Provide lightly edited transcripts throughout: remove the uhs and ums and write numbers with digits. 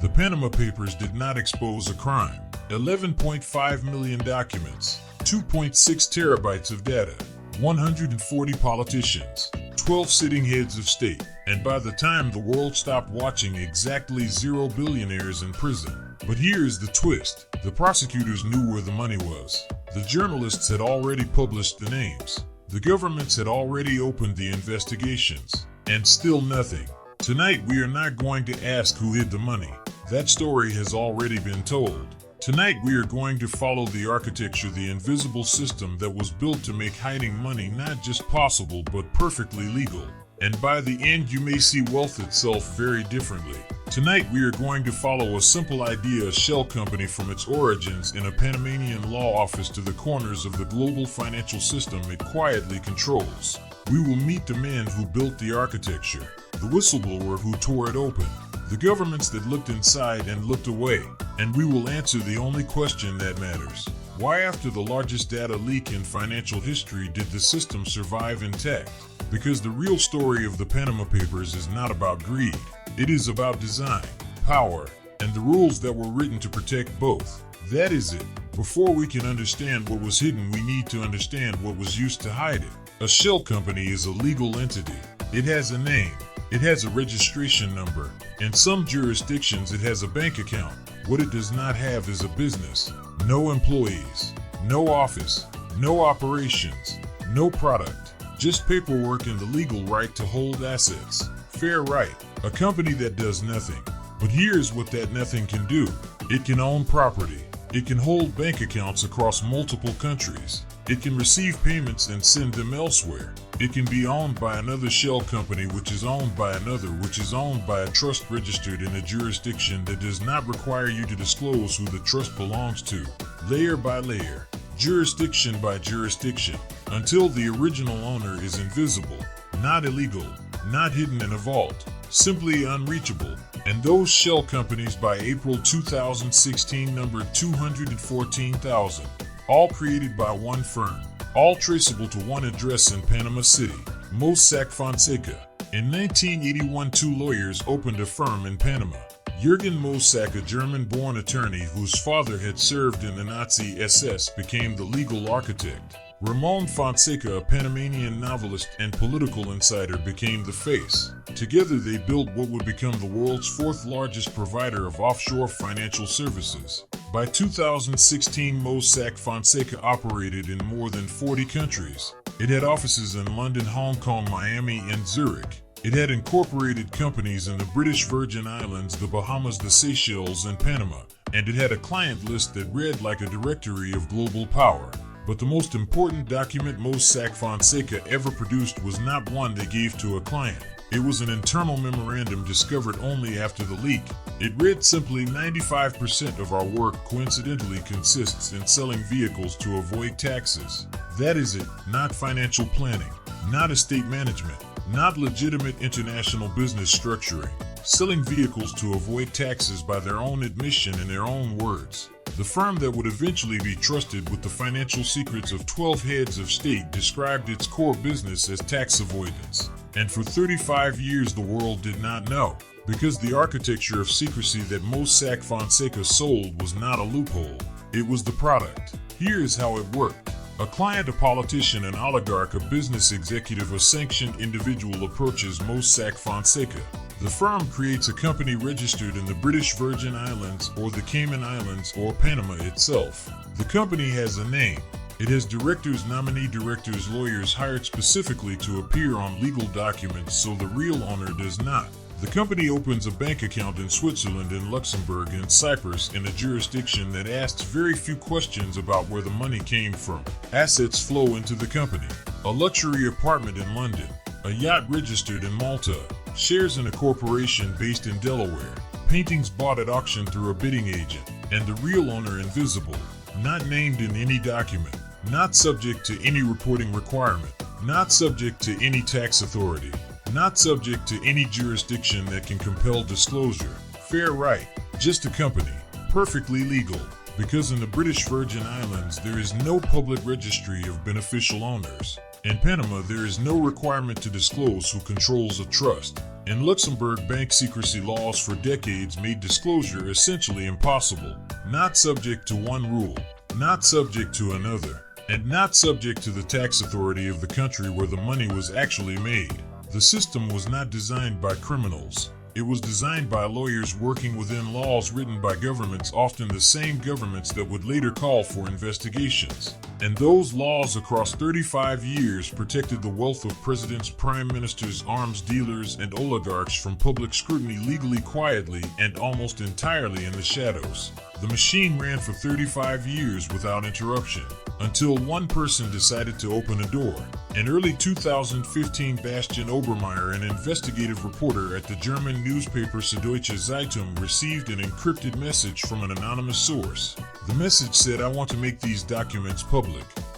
The Panama Papers did not expose a crime. 11.5 million documents, 2.6 terabytes of data, 140 politicians, 12 sitting heads of state, and by the time the world stopped watching, exactly 0 billionaires in prison. But here's the twist. The prosecutors knew where the money was. The journalists had already published the names. The governments had already opened the investigations. And still nothing. Tonight we are not going to ask who hid the money. That story has already been told. Tonight we are going to follow the architecture, the invisible system that was built to make hiding money not just possible but perfectly legal. And by the end you may see wealth itself very differently. Tonight we are going to follow a simple idea, a shell company from its origins in a Panamanian law office to the corners of the global financial system it quietly controls. We will meet the men who built the architecture, the whistleblower who tore it open, the governments that looked inside and looked away, and we will answer the only question that matters. Why, after the largest data leak in financial history, did the system survive intact? Because the real story of the Panama Papers is not about greed. It is about design, power, and the rules that were written to protect both. That is it. Before we can understand what was hidden, we need to understand what was used to hide it. A shell company is a legal entity. It has a name. It has a registration number. In some jurisdictions, it has a bank account. What it does not have is a business. No employees, no office, no operations, no product. Just paperwork and the legal right to hold assets. Fair right. A company that does nothing. But here's what that nothing can do. It can own property. It can hold bank accounts across multiple countries. It can receive payments and send them elsewhere. It can be owned by another shell company, which is owned by another, which is owned by a trust registered in a jurisdiction that does not require you to disclose who the trust belongs to, layer by layer, jurisdiction by jurisdiction, until the original owner is invisible, not illegal, not hidden in a vault, simply unreachable. And those shell companies by April 2016 numbered 214,000, all created by one firm, all traceable to one address in Panama City, Mossack Fonseca. In 1981, 2 lawyers opened a firm in Panama. Jürgen Mossack, a German-born attorney whose father had served in the Nazi SS, became the legal architect. Ramon Fonseca, a Panamanian novelist and political insider, became the face. Together they built what would become the world's 4th largest provider of offshore financial services. By 2016, Mossack Fonseca operated in more than 40 countries. It had offices in London, Hong Kong, Miami, and Zurich. It had incorporated companies in the British Virgin Islands, the Bahamas, the Seychelles, and Panama. And it had a client list that read like a directory of global power. But the most important document Mossack Fonseca ever produced was not one they gave to a client. It was an internal memorandum discovered only after the leak. It read simply, 95% of our work coincidentally consists in selling vehicles to avoid taxes. That is it, not financial planning, not estate management, not legitimate international business structuring. Selling vehicles to avoid taxes by their own admission in their own words. The firm that would eventually be trusted with the financial secrets of 12 heads of state described its core business as tax avoidance. And for 35 years the world did not know, because the architecture of secrecy that Mossack Fonseca sold was not a loophole. It was the product. Here's how it worked. A client, a politician, an oligarch, a business executive, a sanctioned individual approaches Mossack Fonseca. The firm creates a company registered in the British Virgin Islands or the Cayman Islands or Panama itself. The company has a name. It has directors, nominee directors, lawyers hired specifically to appear on legal documents so the real owner does not. The company opens a bank account in Switzerland, in Luxembourg, and Cyprus, in a jurisdiction that asks very few questions about where the money came from. Assets flow into the company. A luxury apartment in London. A yacht registered in Malta. Shares in a corporation based in Delaware. Paintings bought at auction through a bidding agent. And the real owner invisible. Not named in any document. Not subject to any reporting requirement. Not subject to any tax authority. Not subject to any jurisdiction that can compel disclosure. Fair right. Just a company. Perfectly legal. Because in the British Virgin Islands there is no public registry of beneficial owners. In Panama there is no requirement to disclose who controls a trust. In Luxembourg, bank secrecy laws for decades made disclosure essentially impossible. Not subject to one rule, not subject to another, and not subject to the tax authority of the country where the money was actually made. The system was not designed by criminals. It was designed by lawyers working within laws written by governments, often the same governments that would later call for investigations. And those laws across 35 years protected the wealth of presidents, prime ministers, arms dealers, and oligarchs from public scrutiny legally, quietly, and almost entirely in the shadows. The machine ran for 35 years without interruption, until one person decided to open a door. In early 2015, Bastian Obermeier, an investigative reporter at the German newspaper Süddeutsche Zeitung, received an encrypted message from an anonymous source. The message said, "I want to make these documents public."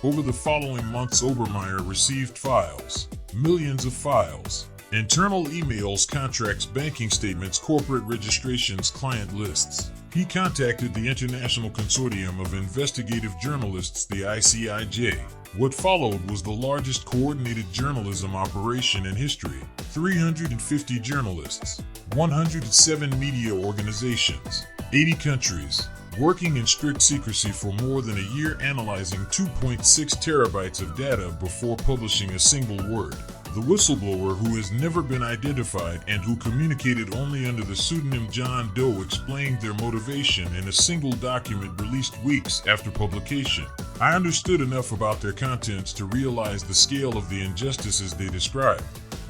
Over the following months, Obermeier received files, millions of files, internal emails, contracts, banking statements, corporate registrations, client lists. He contacted the International Consortium of Investigative Journalists, the ICIJ. What followed was the largest coordinated journalism operation in history. 350 journalists, 107 media organizations, 80 countries, working in strict secrecy for more than a year, analyzing 2.6 terabytes of data before publishing a single word. The whistleblower, who has never been identified and who communicated only under the pseudonym John Doe, explained their motivation in a single document released weeks after publication. "I understood enough about their contents to realize the scale of the injustices they described.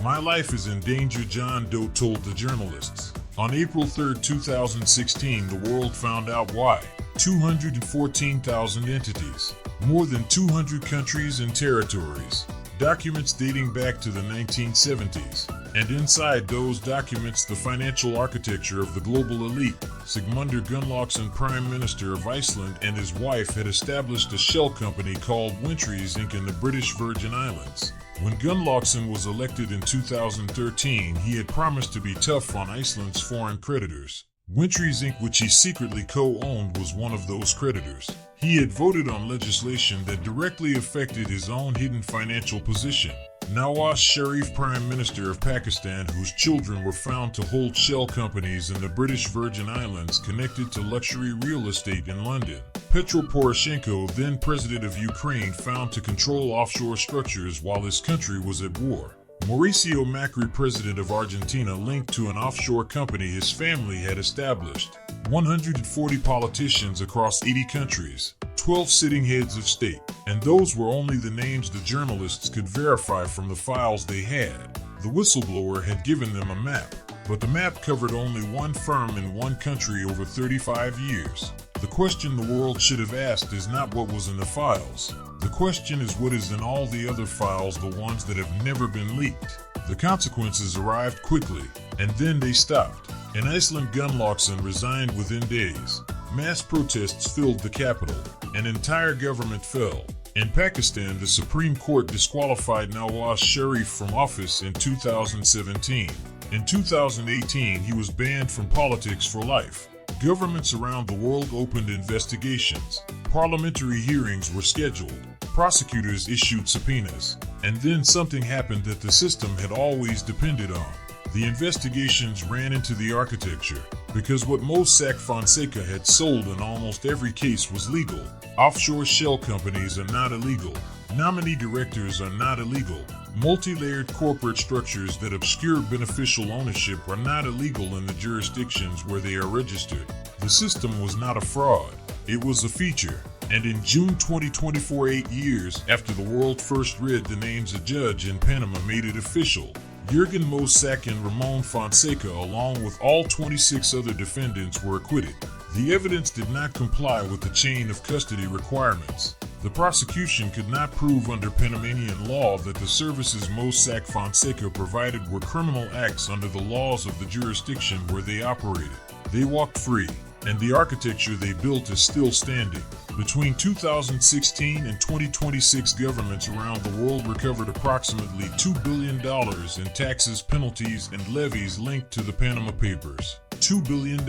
My life is in danger," John Doe told the journalists. On April 3, 2016, the world found out why. 214,000 entities, more than 200 countries and territories, documents dating back to the 1970s, and inside those documents the financial architecture of the global elite. Sigmundur Gunnlaugsson, Prime Minister of Iceland, and his wife had established a shell company called Wintries Inc. in the British Virgin Islands. When Gunnlaugsson was elected in 2013, he had promised to be tough on Iceland's foreign creditors. Wintries Inc., which he secretly co-owned, was one of those creditors. He had voted on legislation that directly affected his own hidden financial position. Nawaz Sharif, Prime Minister of Pakistan, whose children were found to hold shell companies in the British Virgin Islands connected to luxury real estate in London. Petro Poroshenko, then President of Ukraine, found to control offshore structures while his country was at war. Mauricio Macri, President of Argentina, linked to an offshore company his family had established. 140 politicians across 80 countries, 12 sitting heads of state, and those were only the names the journalists could verify from the files they had. The whistleblower had given them a map, but the map covered only one firm in one country over 35 years. The question the world should have asked is not what was in the files. The question is what is in all the other files, the ones that have never been leaked. The consequences arrived quickly, and then they stopped. In Iceland, Gunnlaugsson resigned within days. Mass protests filled the capital. An entire government fell. In Pakistan, the Supreme Court disqualified Nawaz Sharif from office in 2017. In 2018, he was banned from politics for life. Governments around the world opened investigations. Parliamentary hearings were scheduled. Prosecutors issued subpoenas. And then something happened that the system had always depended on. The investigations ran into the architecture, because what Mossack Fonseca had sold in almost every case was legal. Offshore shell companies are not illegal. Nominee directors are not illegal. Multi-layered corporate structures that obscure beneficial ownership are not illegal in the jurisdictions where they are registered. The system was not a fraud. It was a feature. And in June 2024, 8 years after the world first read the names, a judge in Panama made it official. Jürgen Mossack and Ramon Fonseca, along with all 26 other defendants, were acquitted. The evidence did not comply with the chain of custody requirements. The prosecution could not prove under Panamanian law that the services Mossack Fonseca provided were criminal acts under the laws of the jurisdiction where they operated. They walked free, and the architecture they built is still standing. Between 2016 and 2026, governments around the world recovered approximately $2 billion in taxes, penalties, and levies linked to the Panama Papers. $2 billion.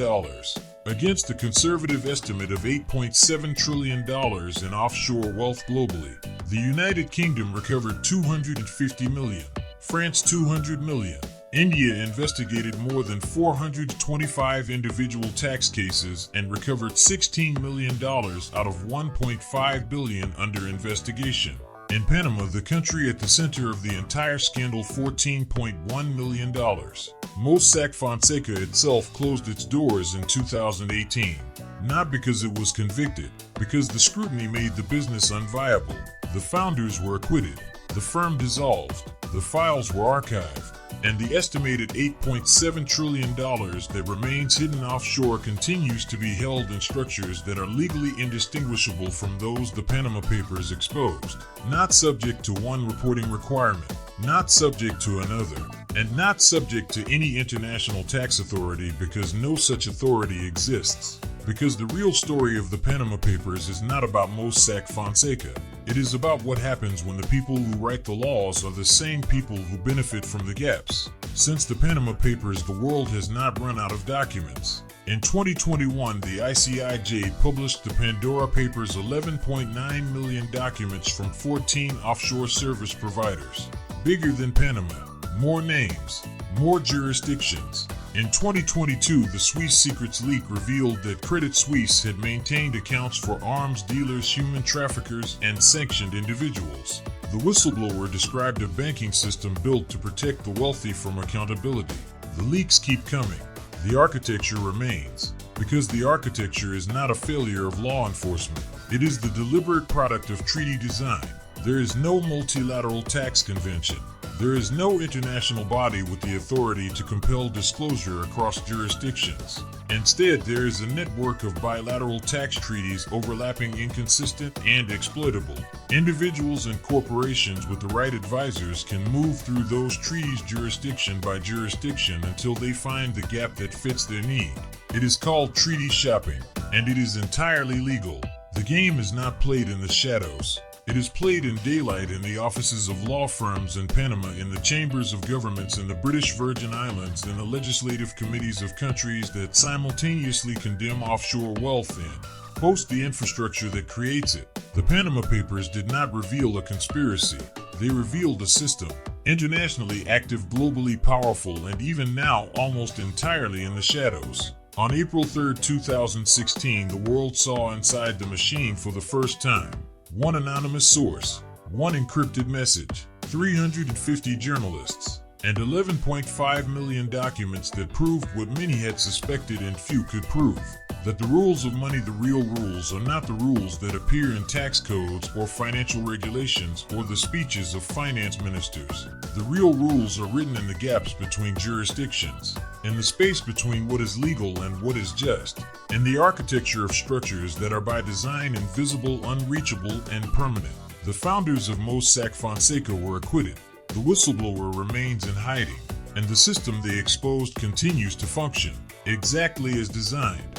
Against a conservative estimate of $8.7 trillion in offshore wealth globally. The United Kingdom recovered $250 million, France $200 million, India investigated more than 425 individual tax cases and recovered $16 million out of $1.5 billion under investigation. In Panama, the country at the center of the entire scandal, $14.1 million. Mossack Fonseca itself closed its doors in 2018. Not because it was convicted, because the scrutiny made the business unviable. The founders were acquitted, the firm dissolved, the files were archived, and the estimated $8.7 trillion that remains hidden offshore continues to be held in structures that are legally indistinguishable from those the Panama Papers exposed, not subject to one reporting requirement, not subject to another, and not subject to any international tax authority because no such authority exists. Because the real story of the Panama Papers is not about Mossack Fonseca. It is about what happens when the people who write the laws are the same people who benefit from the gaps. Since the Panama Papers, the world has not run out of documents. In 2021, the ICIJ published the Pandora Papers, 11.9 million documents from 14 offshore service providers. Bigger than Panama, more names, more jurisdictions. In 2022, the Swiss Secrets leak revealed that Credit Suisse had maintained accounts for arms dealers, human traffickers, and sanctioned individuals. The whistleblower described a banking system built to protect the wealthy from accountability. The leaks keep coming. The architecture remains, because the architecture is not a failure of law enforcement. It is the deliberate product of treaty design. There is no multilateral tax convention. There is no international body with the authority to compel disclosure across jurisdictions. Instead, there is a network of bilateral tax treaties overlapping, inconsistent, and exploitable. Individuals and corporations with the right advisors can move through those treaties jurisdiction by jurisdiction until they find the gap that fits their need. It is called treaty shopping, and it is entirely legal. The game is not played in the shadows. It is played in daylight in the offices of law firms in Panama, in the chambers of governments in the British Virgin Islands, in the legislative committees of countries that simultaneously condemn offshore wealth and host the infrastructure that creates it. The Panama Papers did not reveal a conspiracy. They revealed a system, internationally active, globally powerful, and even now almost entirely in the shadows. On April 3, 2016, the world saw inside the machine for the first time. One anonymous source, one encrypted message, 350 journalists, and 11.5 million documents that proved what many had suspected and few could prove. That the rules of money, the real rules, are not the rules that appear in tax codes or financial regulations or the speeches of finance ministers. The real rules are written in the gaps between jurisdictions, in the space between what is legal and what is just, in the architecture of structures that are by design invisible, unreachable, and permanent. The founders of Mossack Fonseca were acquitted. The whistleblower remains in hiding, and the system they exposed continues to function exactly as designed.